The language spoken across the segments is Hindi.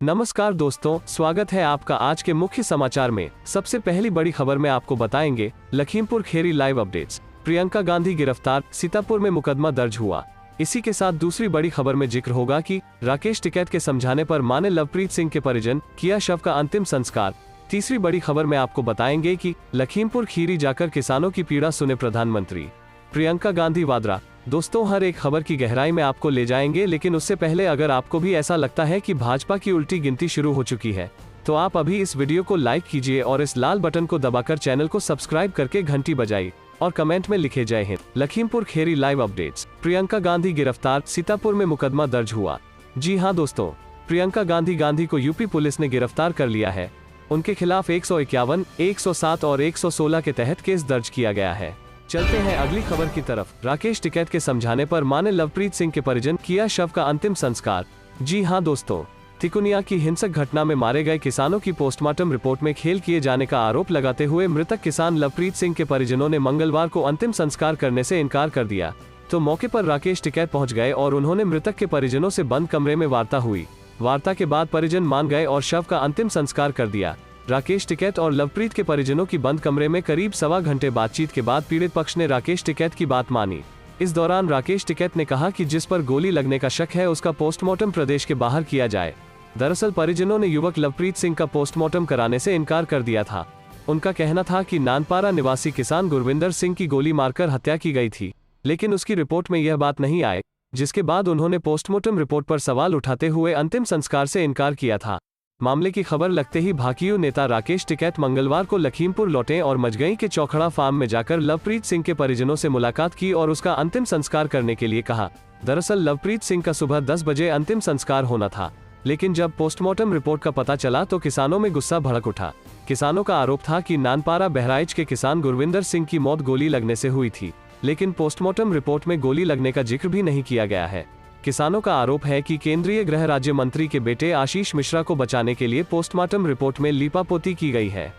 नमस्कार दोस्तों, स्वागत है आपका आज के मुख्य समाचार में। सबसे पहली बड़ी खबर में आपको बताएंगे लखीमपुर खेरी लाइव अपडेट्स। प्रियंका गांधी गिरफ्तार, सीतापुर में मुकदमा दर्ज हुआ। इसी के साथ दूसरी बड़ी खबर में जिक्र होगा कि राकेश टिकैत के समझाने पर माने लवप्रीत सिंह के परिजन, किया शव का अंतिम संस्कार। तीसरी बड़ी खबर में आपको बताएंगे कि लखीमपुर खीरी जाकर किसानों की पीड़ा सुने प्रधानमंत्री। प्रियंका गांधी वाड्रा। दोस्तों, हर एक खबर की गहराई में आपको ले जाएंगे, लेकिन उससे पहले अगर आपको भी ऐसा लगता है कि भाजपा की उल्टी गिनती शुरू हो चुकी है, तो आप अभी इस वीडियो को लाइक कीजिए और इस लाल बटन को दबाकर चैनल को सब्सक्राइब करके घंटी बजाइए और कमेंट में लिखे जय हिंद। Lakhimpur Kheri live updates. प्रियंका गांधी गिरफ्तार, सीतापुर में मुकदमा दर्ज हुआ। जी हां दोस्तों, प्रियंका गांधी को यूपी पुलिस ने गिरफ्तार कर लिया है। उनके खिलाफ 151, 107 और 116 के तहत केस दर्ज किया गया है। चलते हैं अगली खबर की तरफ। राकेश टिकैत के समझाने पर माने लवप्रीत सिंह के परिजन, किया शव का अंतिम संस्कार। जी हां दोस्तों, तिकोनिया की हिंसक घटना में मारे गए किसानों की पोस्टमार्टम रिपोर्ट में खेल किए जाने का आरोप लगाते हुए मृतक किसान लवप्रीत सिंह के परिजनों ने मंगलवार को अंतिम संस्कार करने से इनकार कर दिया। तो मौके पर राकेश टिकैत पहुंच गए और उन्होंने मृतक के परिजनों से बंद कमरे में वार्ता हुई। वार्ता के बाद परिजन मान गए और शव का अंतिम संस्कार कर दिया। राकेश टिकैत और लवप्रीत के परिजनों की बंद कमरे में करीब सवा घंटे बातचीत के बाद पीड़ित पक्ष ने राकेश टिकैत की बात मानी। इस दौरान राकेश टिकैत ने कहा कि जिस पर गोली लगने का शक है उसका पोस्टमार्टम प्रदेश के बाहर किया जाए। दरअसल परिजनों ने युवक लवप्रीत सिंह का पोस्टमार्टम कराने से इनकार कर दिया था। उनका कहना था कि नानपारा निवासी किसान गुरविंदर सिंह की गोली मारकर हत्या की गई थी, लेकिन उसकी रिपोर्ट में यह बात नहीं आई, जिसके बाद उन्होंने पोस्टमार्टम रिपोर्ट पर सवाल उठाते हुए अंतिम संस्कार से इनकार किया था। मामले की खबर लगते ही भाकियू नेता राकेश टिकैत मंगलवार को लखीमपुर लौटे और मजगई के चौखड़ा फार्म में जाकर लवप्रीत सिंह के परिजनों से मुलाकात की और उसका अंतिम संस्कार करने के लिए कहा। दरअसल लवप्रीत सिंह का सुबह 10 बजे अंतिम संस्कार होना था, लेकिन जब पोस्टमार्टम रिपोर्ट का पता चला तो किसानों में गुस्सा भड़क उठा। किसानों का आरोप था कि नानपारा बहराइच के किसान गुरविंदर सिंह की मौत गोली लगने से हुई थी, लेकिन पोस्टमार्टम रिपोर्ट में गोली लगने का जिक्र भी नहीं किया गया है। किसानों का आरोप है कि केंद्रीय गृह राज्य मंत्री के बेटे आशीष मिश्रा को बचाने के लिए पोस्टमार्टम रिपोर्ट में लीपापोती की गई है।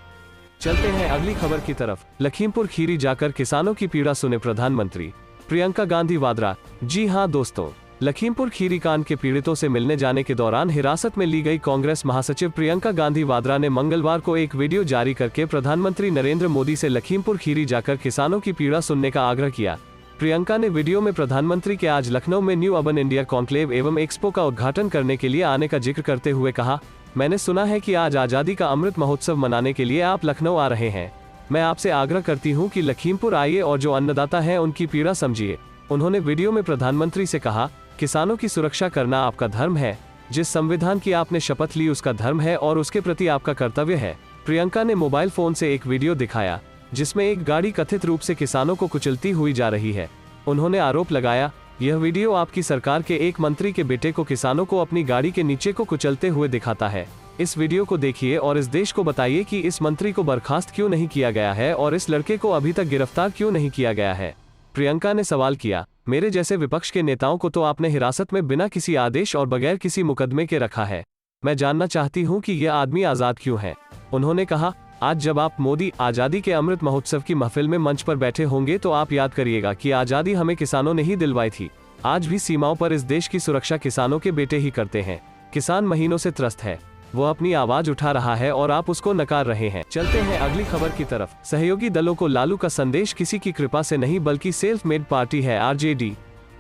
चलते हैं अगली खबर की तरफ। लखीमपुर खीरी जाकर किसानों की पीड़ा सुने प्रधानमंत्री। प्रियंका गांधी वाड्रा। जी हां दोस्तों, लखीमपुर खीरी कांड के पीड़ितों से मिलने जाने के दौरान हिरासत में ली गई कांग्रेस महासचिव प्रियंका गांधी वाड्रा ने मंगलवार को एक वीडियो जारी करके प्रधानमंत्री नरेंद्र मोदी से लखीमपुर खीरी जाकर किसानों की पीड़ा सुनने का आग्रह किया। प्रियंका ने वीडियो में प्रधानमंत्री के आज लखनऊ में न्यू अर्बन इंडिया कॉन्क्लेव एवं एक्सपो का उद्घाटन करने के लिए आने का जिक्र करते हुए कहा, मैंने सुना है कि आज आजादी का अमृत महोत्सव मनाने के लिए आप लखनऊ आ रहे हैं। मैं आपसे आग्रह करती हूं कि लखीमपुर आइए और जो अन्नदाता हैं उनकी पीड़ा समझिए। उन्होंने वीडियो में प्रधानमंत्री से कहा, किसानों की सुरक्षा करना आपका धर्म है। जिस संविधान की आपने शपथ ली उसका धर्म है और उसके प्रति आपका कर्तव्य है। प्रियंका ने मोबाइल फोन से एक वीडियो दिखाया जिसमें एक गाड़ी कथित रूप से किसानों को कुचलती हुई जा रही है। उन्होंने आरोप लगाया, यह वीडियो आपकी सरकार के एक मंत्री के बेटे को किसानों को अपनी गाड़ी के नीचे को कुचलते हुए दिखाता है। इस वीडियो को देखिए और इस देश को बताइए कि इस मंत्री को बर्खास्त क्यों नहीं किया गया है और इस लड़के को अभी तक गिरफ्तार क्यों नहीं किया गया है। प्रियंका ने सवाल किया, मेरे जैसे विपक्ष के नेताओं को तो आपने हिरासत में बिना किसी आदेश और बगैर किसी मुकदमे के रखा है। मैं जानना चाहती हूँ कि यह आदमी आजाद क्यों है। उन्होंने कहा, आज जब आप मोदी आजादी के अमृत महोत्सव की महफिल में मंच पर बैठे होंगे तो आप याद करिएगा कि आजादी हमें किसानों ने ही दिलवाई थी। आज भी सीमाओं पर इस देश की सुरक्षा किसानों के बेटे ही करते हैं। किसान महीनों से त्रस्त है, वो अपनी आवाज उठा रहा है और आप उसको नकार रहे हैं। चलते हैं अगली खबर की तरफ। सहयोगी दलों को लालू का संदेश किसी की कृपा से नहीं बल्कि सेल्फ मेड पार्टी है आरजेडी।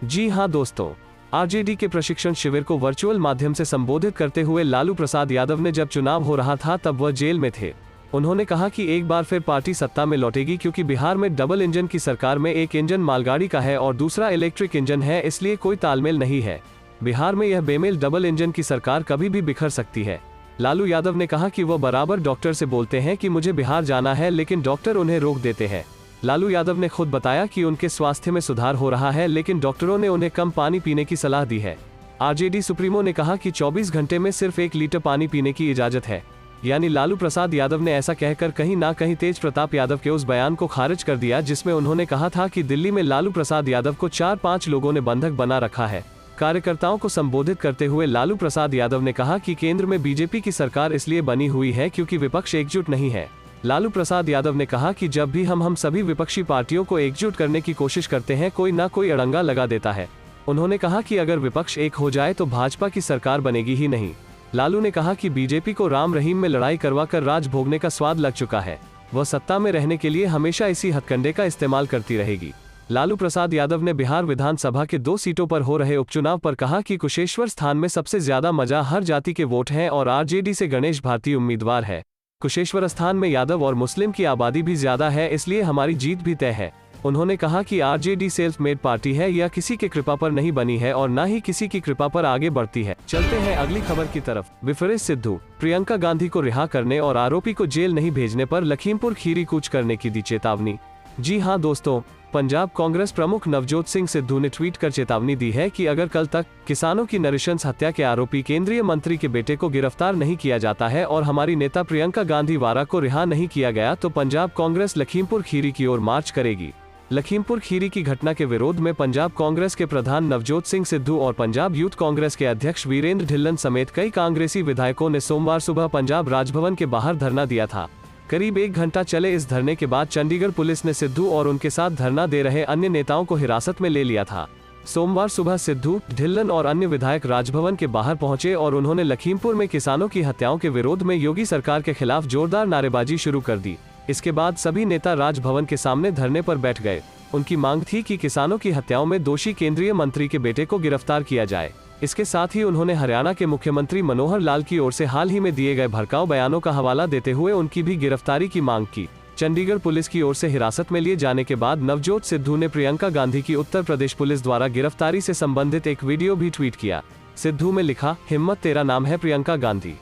जी हां दोस्तों, आरजेडी के प्रशिक्षण शिविर को वर्चुअल माध्यम से संबोधित करते हुए लालू प्रसाद यादव ने जब चुनाव हो रहा था तब वह जेल में थे। उन्होंने कहा कि एक बार फिर पार्टी सत्ता में लौटेगी क्योंकि बिहार में डबल इंजन की सरकार में एक इंजन मालगाड़ी का है और दूसरा इलेक्ट्रिक इंजन है, इसलिए कोई तालमेल नहीं है। बिहार में यह बेमेल डबल इंजन की सरकार कभी भी बिखर सकती है। लालू यादव ने कहा कि वह बराबर डॉक्टर से बोलते हैं कि मुझे बिहार जाना है, लेकिन डॉक्टर उन्हें रोक देते हैं। लालू यादव ने खुद बताया कि उनके स्वास्थ्य में सुधार हो रहा है, लेकिन डॉक्टरों ने उन्हें कम पानी पीने की सलाह दी है। आरजेडी सुप्रीमो ने कहा कि 24 घंटे में सिर्फ 1 लीटर पानी पीने की इजाजत है। यानी लालू प्रसाद यादव ने ऐसा कहकर कहीं ना कहीं तेज प्रताप यादव के उस बयान को खारिज कर दिया जिसमें उन्होंने कहा था कि दिल्ली में लालू प्रसाद यादव को 4-5 लोगों ने बंधक बना रखा है। कार्यकर्ताओं को संबोधित करते हुए लालू प्रसाद यादव ने कहा कि केंद्र में बीजेपी की सरकार इसलिए बनी हुई है क्योंकि विपक्ष एकजुट नहीं है। लालू प्रसाद यादव ने कहा कि जब भी हम सभी विपक्षी पार्टियों को एकजुट करने की कोशिश करते हैं, कोई ना कोई अड़ंगा लगा देता है। उन्होंने कहा कि अगर विपक्ष एक हो जाए तो भाजपा की सरकार बनेगी ही नहीं। लालू ने कहा कि बीजेपी को राम रहीम में लड़ाई करवाकर राज भोगने का स्वाद लग चुका है। वह सत्ता में रहने के लिए हमेशा इसी हथकंडे का इस्तेमाल करती रहेगी। लालू प्रसाद यादव ने बिहार विधानसभा के 2 सीटों पर हो रहे उपचुनाव पर कहा कि कुशेश्वर स्थान में सबसे ज्यादा मजा हर जाति के वोट हैं और आरजेडी से गणेश भारती उम्मीदवार है। कुशेश्वर स्थान में यादव और मुस्लिम की आबादी भी ज्यादा है, इसलिए हमारी जीत भी तय है। उन्होंने कहा कि आरजेडी सेल्फ मेड पार्टी है, यह किसी के कृपा पर नहीं बनी है और न ही किसी की कृपा पर आगे बढ़ती है। चलते हैं अगली खबर की तरफ। विफरे सिद्धू, प्रियंका गांधी को रिहा करने और आरोपी को जेल नहीं भेजने पर लखीमपुर खीरी कूच करने की दी चेतावनी। जी हां दोस्तों, पंजाब कांग्रेस प्रमुख नवजोत सिंह सिद्धू ने ट्वीट कर चेतावनी दी है कि अगर कल तक किसानों की नृशंस हत्या के आरोपी केंद्रीय मंत्री के बेटे को गिरफ्तार नहीं किया जाता है और हमारी नेता प्रियंका गांधी वारा को रिहा नहीं किया गया तो पंजाब कांग्रेस लखीमपुर खीरी की ओर मार्च करेगी। लखीमपुर खीरी की घटना के विरोध में पंजाब कांग्रेस के प्रधान नवजोत सिंह सिद्धू और पंजाब यूथ कांग्रेस के अध्यक्ष वीरेंद्र ढिल्लन समेत कई कांग्रेसी विधायकों ने सोमवार सुबह पंजाब राजभवन के बाहर धरना दिया था। करीब 1 घंटा चले इस धरने के बाद चंडीगढ़ पुलिस ने सिद्धू और उनके साथ धरना दे रहे अन्य नेताओं को हिरासत में ले लिया था। सोमवार सुबह सिद्धू, ढिल्लन और अन्य विधायक राजभवन के बाहर पहुंचे और उन्होंने लखीमपुर में किसानों की हत्याओं के विरोध में योगी सरकार के खिलाफ जोरदार नारेबाजी शुरू कर दी। इसके बाद सभी नेता राजभवन के सामने धरने पर बैठ गए। उनकी मांग थी कि किसानों की हत्याओं में दोषी केंद्रीय मंत्री के बेटे को गिरफ्तार किया जाए। इसके साथ ही उन्होंने हरियाणा के मुख्यमंत्री मनोहर लाल की ओर से हाल ही में दिए गए भड़काऊ बयानों का हवाला देते हुए उनकी भी गिरफ्तारी की मांग की। चंडीगढ़ पुलिस की ओर से हिरासत में लिए जाने के बाद नवजोत सिद्धू ने प्रियंका गांधी की उत्तर प्रदेश पुलिस द्वारा गिरफ्तारी से संबंधित एक वीडियो भी ट्वीट किया। सिद्धू में लिखा, हिम्मत तेरा नाम है प्रियंका गांधी।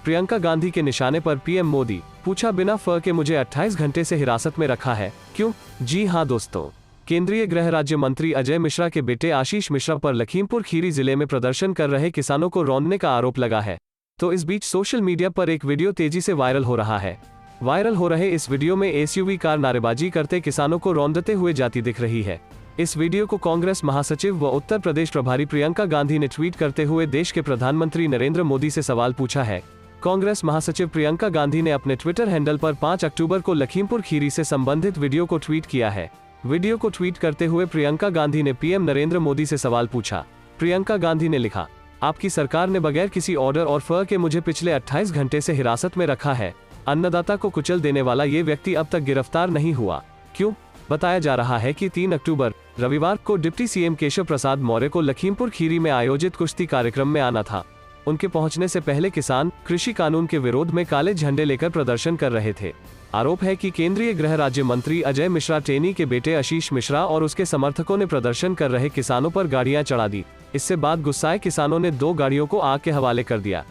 प्रियंका गांधी के निशाने पर पीएम मोदी, पूछा बिना फ के मुझे 28 घंटे से हिरासत में रखा है, क्यों? जी हां दोस्तों, केंद्रीय गृह राज्य मंत्री अजय मिश्रा के बेटे आशीष मिश्रा पर लखीमपुर खीरी जिले में प्रदर्शन कर रहे किसानों को रौंदने का आरोप लगा है। तो इस बीच सोशल मीडिया पर एक वीडियो तेजी से वायरल हो रहा है। वायरल हो रहे इस वीडियो में एसयूवी कार नारेबाजी करते किसानों को रौंदते हुए जाती दिख रही है। इस वीडियो को कांग्रेस महासचिव व उत्तर प्रदेश प्रभारी प्रियंका गांधी ने ट्वीट करते हुए देश के प्रधानमंत्री नरेंद्र मोदी से सवाल पूछा है। कांग्रेस महासचिव प्रियंका गांधी ने अपने ट्विटर हैंडल पर 5 अक्टूबर को लखीमपुर खीरी से संबंधित वीडियो को ट्वीट किया है। वीडियो को ट्वीट करते हुए प्रियंका गांधी ने पीएम नरेंद्र मोदी से सवाल पूछा। प्रियंका गांधी ने लिखा, आपकी सरकार ने बगैर किसी ऑर्डर और फ के मुझे पिछले 28 घंटे से हिरासत में रखा है। अन्नदाता को कुचल देने वाला ये व्यक्ति अब तक गिरफ्तार नहीं हुआ, क्यों? बताया जा रहा है कि 3 अक्टूबर रविवार को डिप्टी सीएम केशव प्रसाद मौर्य को लखीमपुर खीरी में आयोजित कुश्ती कार्यक्रम में आना था। उनके पहुंचने से पहले किसान कृषि कानून के विरोध में काले झंडे लेकर प्रदर्शन कर रहे थे। आरोप है कि केंद्रीय गृह राज्य मंत्री अजय मिश्रा टेनी के बेटे आशीष मिश्रा और उसके समर्थकों ने प्रदर्शन कर रहे किसानों पर गाड़ियां चढ़ा दी। इससे बाद गुस्साए किसानों ने 2 गाड़ियों को आग के हवाले कर दिया।